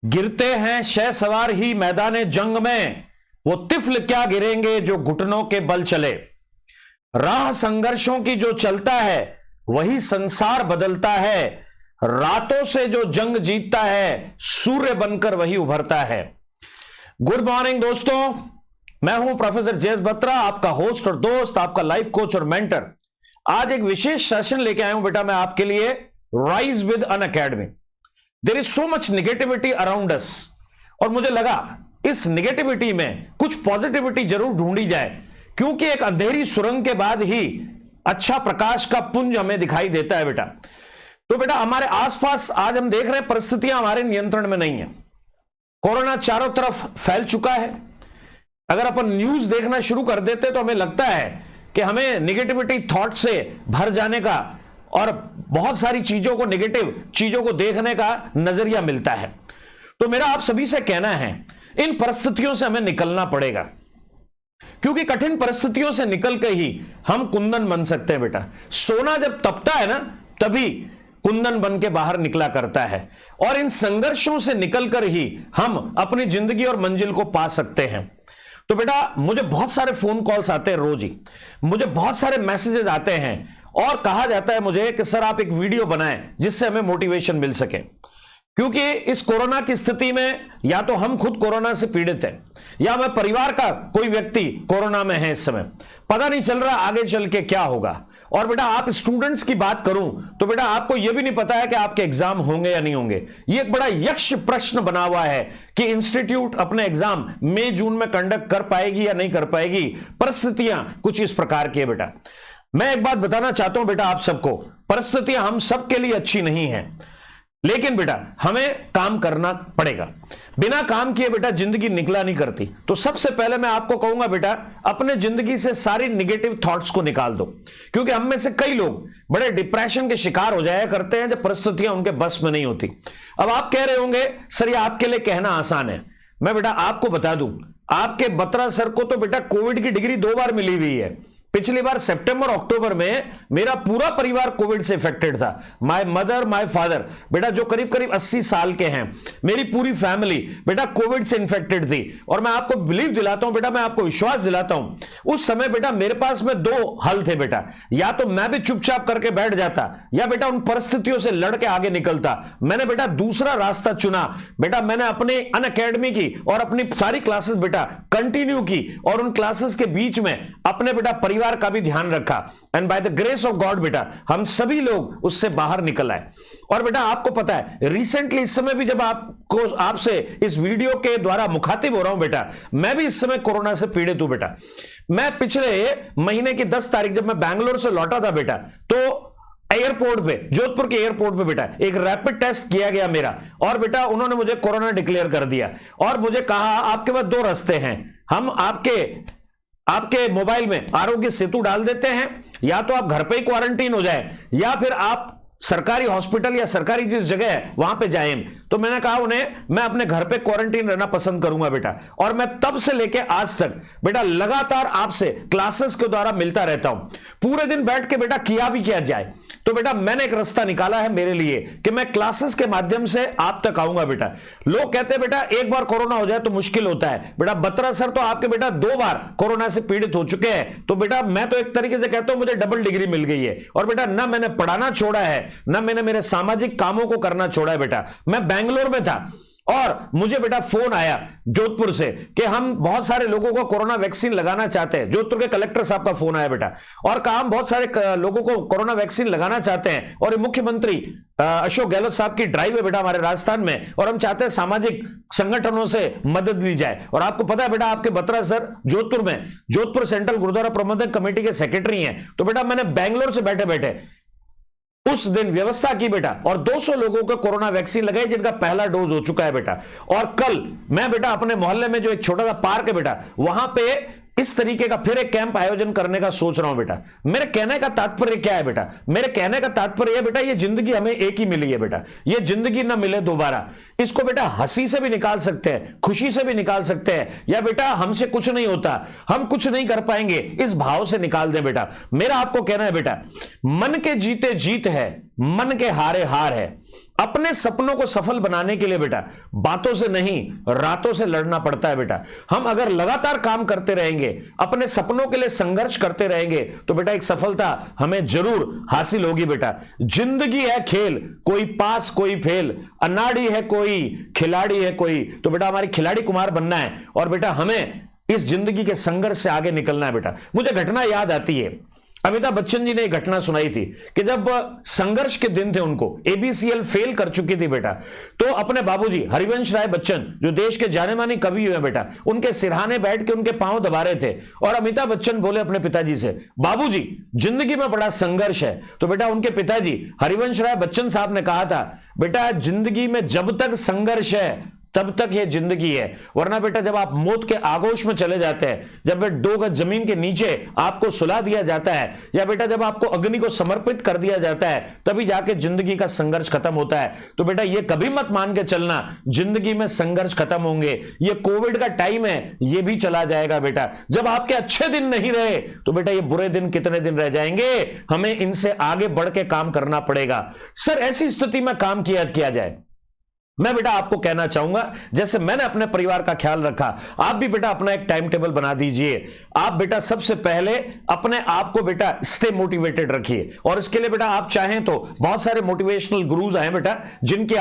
गिरते हैं शहसवार ही मैदाने जंग में, वो तिफल क्या गिरेंगे जो घुटनों के बल चले। राह संघर्षों की जो चलता है वही संसार बदलता है। रातों से जो जंग जीतता है सूर्य बनकर वही उभरता है। गुड मॉर्निंग दोस्तों, मैं हूं प्रोफेसर जयेश बत्रा, आपका होस्ट और दोस्त, आपका लाइफ कोच और मेंटर। आज एक विशेष सेशन लेके आया हूं बेटा मैं आपके लिए, rise with Unacademy. There is so much negativity around us, और मुझे लगा इस नेगेटिविटी में कुछ पॉजिटिविटी जरूर ढूंढी जाए, क्योंकि एक अंधेरी सुरंग के बाद ही अच्छा प्रकाश का पुंज हमें दिखाई देता है बेटा। तो बेटा हमारे आसपास आज हम देख रहे हैं परिस्थितियां हमारे नियंत्रण में नहीं है। कोरोना चारों तरफ फैल चुका है। अगर अपन न्यूज देखना शुरू कर देते तो हमें लगता है कि हमें नेगेटिविटी थॉट से भर जाने का और बहुत सारी चीजों को, नेगेटिव चीजों को देखने का नजरिया मिलता है। तो मेरा आप सभी से कहना है, इन परिस्थितियों से हमें निकलना पड़ेगा, क्योंकि कठिन परिस्थितियों से निकल के ही हम कुंदन बन सकते हैं बेटा। सोना जब तपता है ना, तभी कुंदन बन के बाहर निकला करता है, और इन संघर्षों से निकलकर ही हम अपनी जिंदगी और मंजिल को पा सकते हैं। तो बेटा मुझे बहुत सारे फोन कॉल्स आते हैं रोज ही, मुझे बहुत सारे मैसेजेस आते हैं, और कहा जाता है मुझे कि सर आप एक वीडियो बनाएं जिससे हमें मोटिवेशन मिल सके। क्योंकि इस कोरोना की स्थिति में या तो हम खुद कोरोना से पीड़ित हैं, या मैं परिवार का कोई व्यक्ति कोरोना में है इस समय, पता नहीं चल रहा आगे चल के क्या होगा। और बेटा आप स्टूडेंट्स की बात करूं तो बेटा आपको यह भी नहीं पता है कि आपके एग्जाम होंगे या नहीं होंगे। यह एक बड़ा यक्ष प्रश्न बना हुआ है कि इंस्टीट्यूट अपने एग्जाम मई जून में कंडक्ट कर पाएगी या नहीं कर पाएगी। परिस्थितियां कुछ इस प्रकार की है बेटा। मैं एक बात बताना चाहता हूं बेटा आप सबको, परिस्थितियां हम सबके लिए अच्छी नहीं है, लेकिन बेटा हमें काम करना पड़ेगा। बिना काम किए बेटा जिंदगी निकला नहीं करती। तो सबसे पहले मैं आपको कहूंगा बेटा, अपने जिंदगी से सारी निगेटिव थॉट्स को निकाल दो, क्योंकि हम में से कई लोग बड़े डिप्रेशन के शिकार हो जाया करते हैं जब परिस्थितियां उनके बस में नहीं होती। अब आप कह रहे होंगे सर ये आपके लिए कहना आसान है। मैं बेटा आपको बता दूं, आपके बत्रा सर को तो बेटा कोविड की डिग्री 2 बार मिली हुई है। पिछली बार सितंबर अक्टूबर में मेरा पूरा परिवार कोविड से इफेक्टेड था। माय मदर, माय फादर बेटा जो करीब करीब 80 साल के हैं, मेरी पूरी फैमिली बेटा कोविड से इन्फेक्टेड थी। और मैं आपको बिलीव दिलाता हूं बेटा, मैं आपको विश्वास दिलाता हूं, उस समय बेटा मेरे पास में 2 हल थे बेटा। या तो मैं भी चुपचाप करके बैठ जाता, या बेटा उन परिस्थितियों से लड़के आगे निकलता। मैंने बेटा दूसरा रास्ता चुना बेटा। मैंने अपने अनअकैडमी की और अपनी सारी क्लासेस बेटा कंटिन्यू की, और उन क्लासेस के बीच में अपने बेटा परिवार का भी ध्यान रखा। And by the grace of God बेटा हम सभी लोग उससे बाहर निकल आए। और बेटा आपको पता है रिसेंटली इस समय भी जब आपसे इस वीडियो के द्वारा मुखातिब हो रहा हूं बेटा, मैं भी इस समय कोरोना से पीड़ित हूं बेटा। मैं पिछले महीने की 10 तारीख जब मैं बैंगलोर से लौटा था बेटा, तो एयरपोर्ट पे, जोधपुर के एयरपोर्ट पे बेटा एक रैपिड टेस्ट किया गया मेरा, और बेटा उन्होंने मुझे कोरोना डिक्लेयर कर दिया। और मुझे कहा आपके पास 2 रास्ते हैं, हम आपके मोबाइल में आरोग्य सेतु डाल देते हैं, या तो आप घर पे ही क्वारंटीन हो जाए, या फिर आप सरकारी हॉस्पिटल या सरकारी जिस जगह है वहां पे जाएं। तो मैंने कहा उन्हें मैं अपने घर पे क्वारंटीन रहना पसंद करूंगा बेटा। और मैं तब से लेके आज तक बेटा लगातार आपसे क्लासेस के द्वारा मिलता रहता हूं। पूरे दिन बैठ के बेटा किया भी क्या जाए, तो बेटा मैंने एक रास्ता निकाला है मेरे लिए कि मैं क्लासेस के माध्यम से आप तक आऊंगा बेटा। लोग कहते हैं बेटा एक बार कोरोना हो जाए तो मुश्किल होता है। बेटा बत्रा सर तो आपके बेटा 2 बार कोरोना से पीड़ित हो चुके हैं, तो बेटा मैं तो एक तरीके से कहता हूं मुझे डबल डिग्री मिल गई है। और बेटा ना मैंने पढ़ाना छोड़ा है, ना मैंने मेरे सामाजिक कामों को करना छोड़ा है बेटा। मैं बैंगलोर में था और मुझे बेटा फोन आया जोधपुर से कि हम बहुत सारे लोगों को कोरोना वैक्सीन लगाना चाहते हैं। जोधपुर के कलेक्टर साहब का फोन आया बेटा, और कहा हम बहुत सारे लोगों को कोरोना वैक्सीन लगाना चाहते हैं, और मुख्यमंत्री अशोक गहलोत साहब की ड्राइव है बेटा हमारे राजस्थान में, और हम चाहते हैं सामाजिक संगठनों से मदद ली जाए। और आपको पता है बेटा आपके बत्रा सर जोधपुर सेंट्रल गुरुद्वारा प्रबंधक कमेटी के सेक्रेटरी हैं। तो बेटा मैंने बैंगलोर से बैठे बैठे उस दिन व्यवस्था की बेटा, और 200 लोगों को कोरोना वैक्सीन लगाई जिनका पहला डोज हो चुका है बेटा। और कल मैं बेटा अपने मोहल्ले में जो एक छोटा सा पार्क है बेटा, वहां पे इस तरीके का फिर एक कैंप आयोजन करने का सोच रहा हूं बेटा। मेरे कहने का तात्पर्य क्या है बेटा? मेरे कहने का तात्पर्य है बेटा ये जिंदगी हमें एक ही मिली है बेटा, ये जिंदगी ना मिले दोबारा। इसको बेटा हंसी से भी निकाल सकते हैं, खुशी से भी निकाल सकते हैं, या बेटा हमसे कुछ नहीं होता, हम कुछ नहीं कर पाएंगे, इस भाव से निकाल दें बेटा। मेरा आपको कहना है बेटा, मन के जीते जीत है, मन के हारे हार है। अपने सपनों को सफल बनाने के लिए बेटा बातों से नहीं, रातों से लड़ना पड़ता है बेटा। हम अगर लगातार काम करते रहेंगे, अपने सपनों के लिए संघर्ष करते रहेंगे, तो बेटा एक सफलता हमें जरूर हासिल होगी बेटा। जिंदगी है खेल, कोई पास कोई फेल, अनाड़ी है कोई, खिलाड़ी है कोई। तो बेटा हमारी खिलाड़ी कुमार बनना है और बेटा हमें इस जिंदगी के संघर्ष से आगे निकलना है बेटा। मुझे घटना याद आती है, अमिताभ बच्चन जी ने एक घटना सुनाई थी कि जब संघर्ष के दिन थे, उनको एबीसीएल फेल कर चुकी थी बेटा, तो अपने बाबूजी हरिवंश राय बच्चन जो देश के जाने माने कवि हुए बेटा, उनके सिरहाने बैठ के उनके पांव दबा रहे थे और अमिताभ बच्चन बोले अपने पिताजी से, बाबूजी जिंदगी में बड़ा संघर्ष है। तो बेटा उनके पिताजी हरिवंश राय बच्चन साहब ने कहा था, बेटा जिंदगी में जब तक संघर्ष है तब तक ये जिंदगी है, वरना बेटा जब आप मौत के आगोश में चले जाते हैं, जब 2 गज जमीन के नीचे आपको सुला दिया जाता है, या बेटा जब आपको अग्नि को समर्पित कर दिया जाता है, तभी जाके जिंदगी का संघर्ष खत्म होता है। तो बेटा ये कभी मत मान के चलना जिंदगी में संघर्ष खत्म होंगे। ये कोविड का टाइम है, ये भी चला जाएगा बेटा। जब आपके अच्छे दिन नहीं रहे तो बेटा ये बुरे दिन कितने दिन रह जाएंगे, हमें इनसे आगे बढ़ के काम करना पड़ेगा। सर ऐसी स्थिति में काम किया जाए, मैं बेटा आपको कहना चाहूंगा, जैसे मैंने अपने परिवार का ख्याल रखा, आप भी बेटा अपना एक टाइम टेबल बना दीजिए। आप बेटा सबसे पहले अपने आप को बेटा स्टे मोटिवेटेड रखिए, और इसके लिए बेटा आप चाहें तो बहुत सारे मोटिवेशनल गुरुज हैं बेटा, जिनके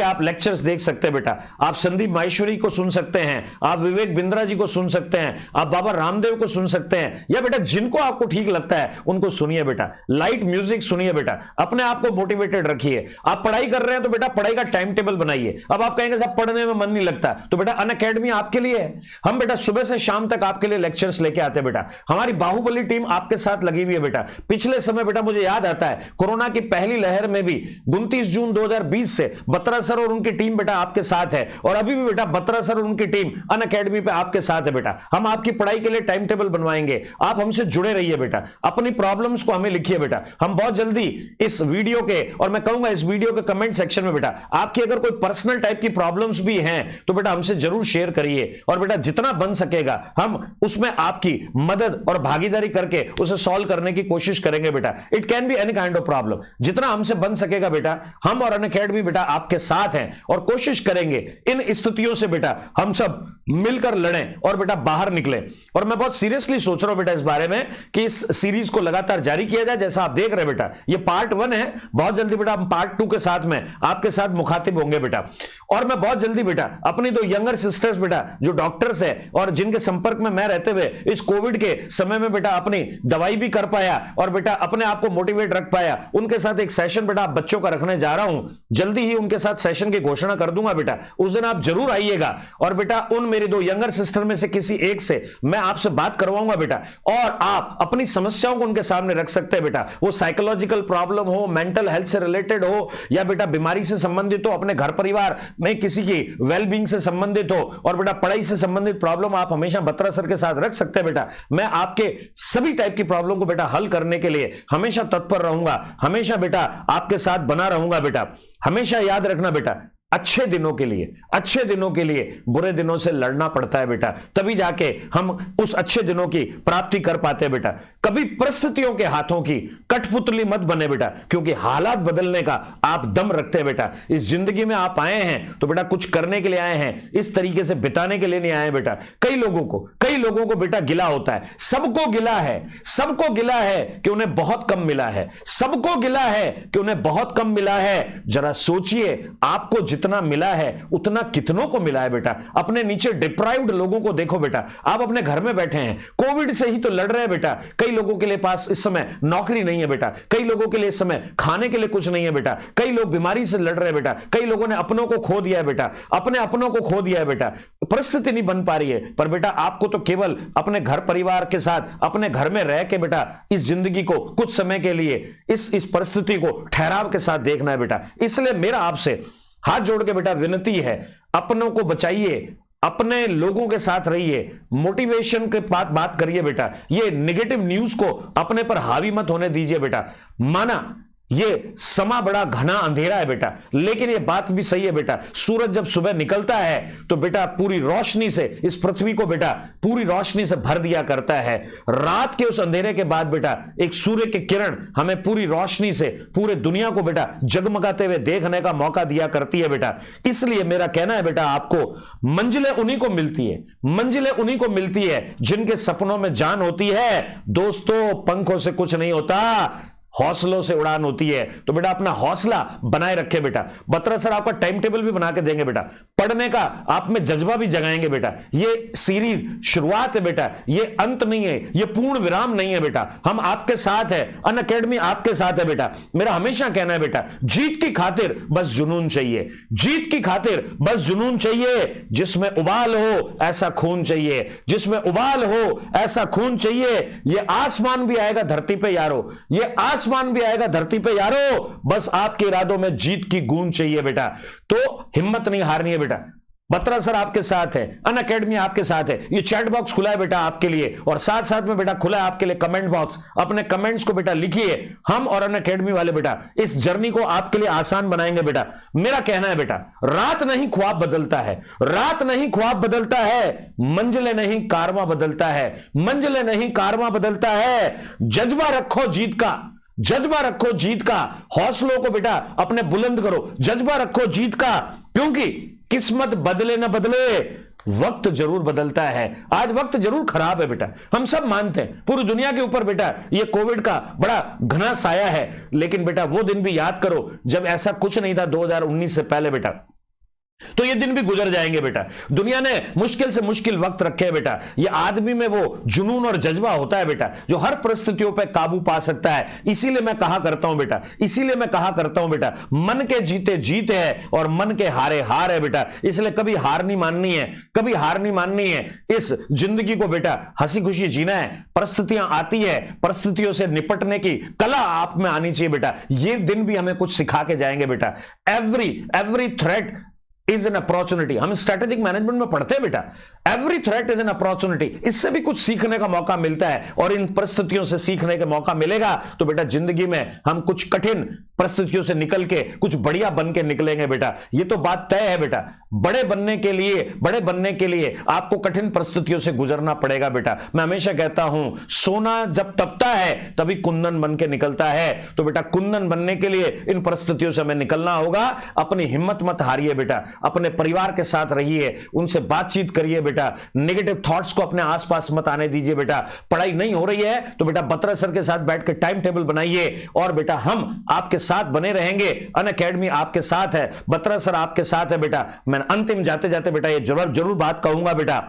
आप लेक्चर्स देख सकते हैं बेटा। आप संदीप माहेश्वरी को सुन सकते हैं, आप विवेक बिंद्रा जी को सुन सकते हैं, आप बाबा रामदेव को सुन सकते हैं, या बेटा जिनको आपको ठीक लगता है उनको सुनिए बेटा। लाइट म्यूजिक सुनिए बेटा, अपने आप को मोटिवेटेड रखिए। आप पढ़ाई कर रहे हैं तो बेटा पढ़ाई का टाइम टेबल बनाइए। अब आप कहेंगे साहब पढ़ने में मन नहीं लगता, तो बेटा अनअकैडमी आपके लिए है। हम बेटा सुबह से शाम तक आपके लिए लेक्चर्स लेके आते हैं बेटा। हमारी बाहुबली टीम आपके साथ लगी हुई है बेटा। पिछले समय बेटा मुझे याद आता है कोरोना की पहली लहर में भी 29 जून 2020 से बत्रा सर और उनकी टीम बेटा आपके साथ है, और अभी भी बेटा बत्रा सर और उनकी टीम अनअकैडमी पे आपके साथ है बेटा। हम आपकी पढ़ाई के लिए टाइम टेबल बनवाएंगे, आप हमसे जुड़े रहिए बेटा। अपनी प्रॉब्लम्स को हमें लिखिए बेटा। हम बहुत जल्दी इस वीडियो के, और मैं कहूंगा इस वीडियो के कमेंट सेक्शन में बेटा आपकी अगर कोई पर्सनल टाइप की प्रॉब्लम्स भी हैं तो बेटा हमसे जरूर शेयर करिए, और बेटा जितना बन सकेगा हम उसमें आपकी मदद और भागीदारी करके उसे सॉल्व करने की कोशिश करेंगे बेटा। It can be any kind of problem, जितना हमसे बन सकेगा बेटा हम और अनअकैडमी बेटा आपके साथ हैं, और कोशिश करेंगे इन स्थितियों से बेटा हम सब मिलकर लड़ें और बेटा बाहर निकले। और मैं बहुत सीरियसली सोच रहा हूं बेटा इस बारे में कि इस सीरीज को लगातार जारी किया जाए। जैसा आप देख रहे हैं बेटा ये पार्ट 1 है, बहुत जल्दी बेटा हम पार्ट 2 के साथ में आपके साथ मुखातिब होंगे बेटा। और मैं बहुत जल्दी बेटा अपनी 2 यंगर सिस्टर्स बेटा जो डॉक्टर्स है और जिनके संपर्क में मैं रहते हुए इस कोविड के समय में बेटा अपनी दवाई भी कर पाया और बेटा अपने आप को मोटिवेट रख पाया, उनके साथ एक सेशन बेटा आप बच्चों का रखने जा रहा हूं। जल्दी ही उनके साथ सेशन की घोषणा कर दूंगा बेटा, उस दिन आप जरूर आइएगा, और बेटा उन मेरी 2 यंगर सिस्टर में से किसी एक से मैं आपसे बात करवाऊंगा बेटा, और आप अपनी समस्याओं को उनके सामने रख सकते हैं बेटा। वो साइकोलॉजिकल प्रॉब्लम हो, मेंटल हेल्थ से रिलेटेड हो, या बेटा बीमारी से संबंधित हो, अपने घर परिवार में किसी की वेलबींग से संबंधित हो, और बेटा पढ़ाई से संबंधित प्रॉब्लम आप हमेशा बत्रा सर के साथ रख सकते हैं बेटा। मैं आपके सभी टाइप की प्रॉब्लम को बेटा हल करने के लिए हमेशा तत्पर रहूंगा, हमेशा बेटा आपके साथ बना रहूंगा बेटा। हमेशा याद रखना बेटा अच्छे दिनों के लिए बुरे दिनों से लड़ना पड़ता है बेटा, तभी जाके हम उस अच्छे दिनों की प्राप्ति कर पाते हैं बेटा। कभी परिस्थितियों के हाथों की कठपुतली मत बने बेटा, क्योंकि हालात बदलने का आप दम रखते हैं बेटा। इस जिंदगी में आप आए हैं तो बेटा कुछ करने के लिए आए हैं, इस तरीके से बिताने के लिए नहीं आए बेटा। कई लोगों को बेटा गिला होता है, सबको गिला है कि उन्हें बहुत कम मिला है, सबको गिला है कि उन्हें बहुत कम मिला है। जरा सोचिए आपको जितना मिला है उतना कितनों को मिला है बेटा। अपने नीचे डिप्राइव्ड लोगों को देखो बेटा, आप अपने घर में बैठे हैं, कोविड से ही तो लड़ रहे हैं बेटा। कई लोगों के लिए पास इस समय नौकरी नहीं है बेटा, कई लोगों के लिए इस समय खाने के लिए कुछ नहीं है बेटा, कई लोग बीमारी से लड़ रहे हैं बेटा, कई लोगों ने अपनों को खो दिया है बेटा, अपने अपनों को खो दिया है बेटा। परिस्थिति नहीं बन पा रही है, पर बेटा आपको तो केवल अपने घर परिवार के साथ अपने घर में रह के बेटा इस जिंदगी को कुछ समय के लिए इस परिस्थिति को ठहराव के साथ देखना है बेटा। इसलिए मेरा आपसे हाथ जोड़ के बेटा विनती है, अपनों को बचाइए, अपने लोगों के साथ रहिए, मोटिवेशन के बात करिए बेटा। ये नेगेटिव न्यूज को अपने पर हावी मत होने दीजिए बेटा। माना ये समा बड़ा घना अंधेरा है बेटा, लेकिन ये बात भी सही है बेटा, सूरज जब सुबह निकलता है तो बेटा पूरी रोशनी से इस पृथ्वी को बेटा पूरी रोशनी से भर दिया करता है। रात के उस अंधेरे के बाद बेटा एक सूर्य की किरण हमें पूरी रोशनी से पूरे दुनिया को बेटा जगमगाते हुए देखने का मौका दिया करती है बेटा। इसलिए मेरा कहना है बेटा, आपको मंजिलें उन्हीं को मिलती है, मंजिलें उन्हीं को मिलती है जिनके सपनों में जान होती है। दोस्तों, पंखों से कुछ नहीं होता, हौसलों से उड़ान होती है। तो बेटा अपना हौसला बनाए रखे बेटा। बत्रा सर आपका टाइम टेबल भी बना के देंगे बेटा, पढ़ने का आप में जज्बा भी जगाएंगे बेटा। ये सीरीज शुरुआत है बेटा, ये अंत नहीं है, ये पूर्ण विराम नहीं है बेटा। हम आपके साथ है, अनअकैडमी आपके साथ है बेटा। मेरा हमेशा कहना है बेटा, जीत की खातिर बस जुनून चाहिए, जीत की खातिर बस जुनून चाहिए। जिसमें उबाल हो ऐसा खून चाहिए, जिसमें उबाल हो ऐसा खून चाहिए। ये आसमान भी आएगा धरती पे यारो, ये आसमान भी आएगा धरती पे यारो, बस आपके इरादों में जीत की गूंज चाहिए बेटा। तो हिम्मत नहीं हारनी है बेटा। बत्रा सर आपके साथ है, अनअकैडमी आपके साथ है, ये चैट बॉक्स खुला है बेटा आपके लिए, और साथ साथ में बेटा खुला है आपके लिए कमेंट बॉक्स। अपने कमेंट्स को बेटा लिखिए, हम और अनअकैडमी वाले बेटा इस जर्नी को आपके लिए आसान बनाएंगे बेटा। मेरा कहना है बेटा, रात नहीं ख्वाब बदलता है, रात नहीं ख्वाब बदलता है, मंजिलें नहीं कारमा बदलता है, मंजिलें नहीं कारमा बदलता है। जज्बा रखो जीत का, जज्बा रखो जीत का, हौसलों को बेटा अपने बुलंद करो, जज्बा रखो जीत का, क्योंकि किस्मत बदले ना बदले, वक्त जरूर बदलता है। आज वक्त जरूर खराब है बेटा, हम सब मानते हैं, पूरी दुनिया के ऊपर बेटा ये कोविड का बड़ा घना साया है। लेकिन बेटा वो दिन भी याद करो जब ऐसा कुछ नहीं था 2019 से पहले बेटा, तो ये दिन भी गुजर जाएंगे बेटा। दुनिया ने मुश्किल से मुश्किल वक्त रखे हैं बेटा। ये आदमी में वो जुनून और जज्बा होता है बेटा जो हर परिस्थितियों पे काबू पा सकता है। इसीलिए मैं कहा करता हूं बेटा, इसीलिए मैं कहा करता हूं बेटा, मन के जीते जीत है और मन के हारे हार है बेटा। इसलिए कभी हार नहीं माननी है, कभी हार नहीं माननी है। इस जिंदगी को बेटा हंसी खुशी जीना है। परिस्थितियां आती है, परिस्थितियों से निपटने की कला आप में आनी चाहिए बेटा। ये दिन भी हमें कुछ सिखा के जाएंगे बेटा। Every threat is an opportunity, हम स्ट्रेटेजिक मैनेजमेंट में पढ़ते हैं बेटा। Every threat is an opportunity, इससे भी कुछ सीखने का मौका मिलता है, और इन परिस्थितियों से सीखने का मौका मिलेगा तो बेटा जिंदगी में हम कुछ कठिन परिस्थितियों से निकल के कुछ बढ़िया बन के निकलेंगे बेटा। ये तो बात तय है बेटा। बड़े बनने के लिए आपको कठिन परिस्थितियों से गुजरना पड़ेगा बेटा। मैं हमेशा कहता हूं, सोना जब तपता है तभी कुंदन बन के निकलता है। तो बेटा कुंदन बनने के लिए इन परिस्थितियों से हमें निकलना होगा। अपनी हिम्मत मत हारिए बेटा, अपने परिवार के साथ रहिए, उनसे बातचीत करिए बेटा, नेगेटिव थॉट्स को अपने आसपास मत आने दीजिए बेटा। पढ़ाई नहीं हो रही है तो बेटा बत्रा सर के साथ बैठ के टाइम टेबल बनाइए, और बेटा हम आपके साथ बने रहेंगे। अनअकैडमी आपके साथ है, बत्रा सर आपके साथ है बेटा। मैं अंतिम जाते जाते बेटा ये जरूर बात कहूंगा बेटा,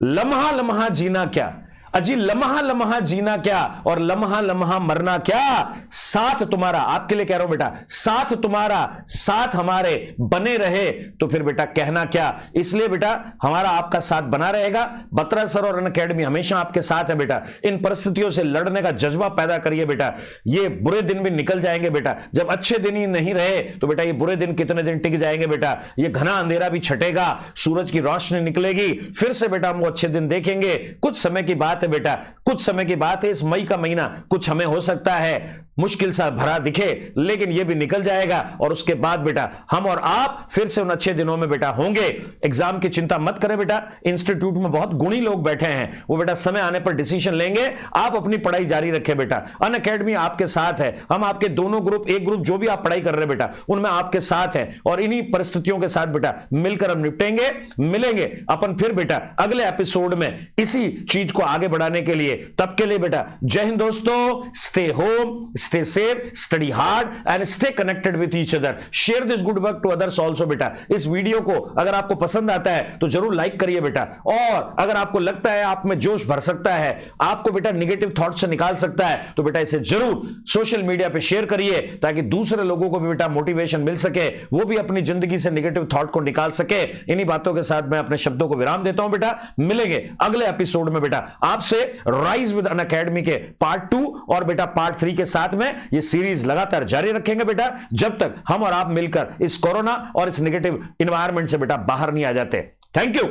लम्हा लम्हा जीना क्या, अजी लम्हा लम्हा जीना क्या और लम्हा लम्हा मरना क्या। साथ तुम्हारा, आपके लिए कह रहा हूं बेटा, साथ तुम्हारा साथ हमारे बने रहे तो फिर बेटा कहना क्या। इसलिए बेटा हमारा आपका साथ बना रहेगा। बत्रा सर और अनअकैडमी हमेशा आपके साथ है बेटा। इन परिस्थितियों से लड़ने का जज्बा पैदा करिए बेटा। ये बुरे दिन भी निकल जाएंगे बेटा। जब अच्छे दिन ही नहीं रहे तो बेटा ये बुरे दिन कितने दिन टिक जाएंगे बेटा। ये घना अंधेरा भी छटेगा, सूरज की रोशनी निकलेगी, फिर से बेटा हम वो अच्छे दिन देखेंगे। कुछ समय की बात है बेटा, कुछ समय की बात है। इस मई का महीना कुछ हमें हो सकता है मुश्किल सा भरा दिखे, लेकिन ये भी निकल जाएगा, और उसके बाद बेटा हम और आप फिर से उन अच्छे दिनों में बेटा होंगे। एग्जाम की चिंता मत करें बेटा, इंस्टीट्यूट में बहुत गुणी लोग बैठे हैं, वो बेटा समय आने पर डिसीजन लेंगे। आप अपनी पढ़ाई जारी रखें बेटा। अनअकैडमी आपके साथ है, हम आपके दोनों ग्रुप, एक ग्रुप जो भी आप पढ़ाई कर रहे हैं बेटा उनमें आपके साथ है, और इन्हीं परिस्थितियों के साथ बेटा मिलकर हम निपटेंगे। मिलेंगे अपन फिर बेटा अगले एपिसोड में इसी चीज को आगे बढ़ाने के लिए। तब के लिए बेटा जय हिंद दोस्तों, stay home, stay safe, study hard and stay connected with each other. Share this good work to others also बेटा। इस वीडियो को अगर आपको पसंद आता है तो जरूर लाइक करिए बेटा, और अगर आपको लगता है आप में जोश भर सकता है, आपको बेटा निगेटिव थॉट से निकाल सकता है, तो बेटा इसे जरूर सोशल मीडिया पे शेयर करिए, ताकि दूसरे लोगों को भी बेटा मोटिवेशन मिल सके, वो भी अपनी जिंदगी से निगेटिव थॉट को निकाल सके। इन्हीं बातों के साथ मैं अपने शब्दों को विराम देता हूं बेटा। मिलेंगे अगले एपिसोड में बेटा आपसे राइज विद अनअकैडमी के पार्ट 2 और बेटा पार्ट 3 के साथ में ये सीरीज लगातार जारी रखेंगे बेटा, जब तक हम और आप मिलकर इस कोरोना और इस नेगेटिव एनवायरनमेंट से बेटा बाहर नहीं आ जाते। Thank you.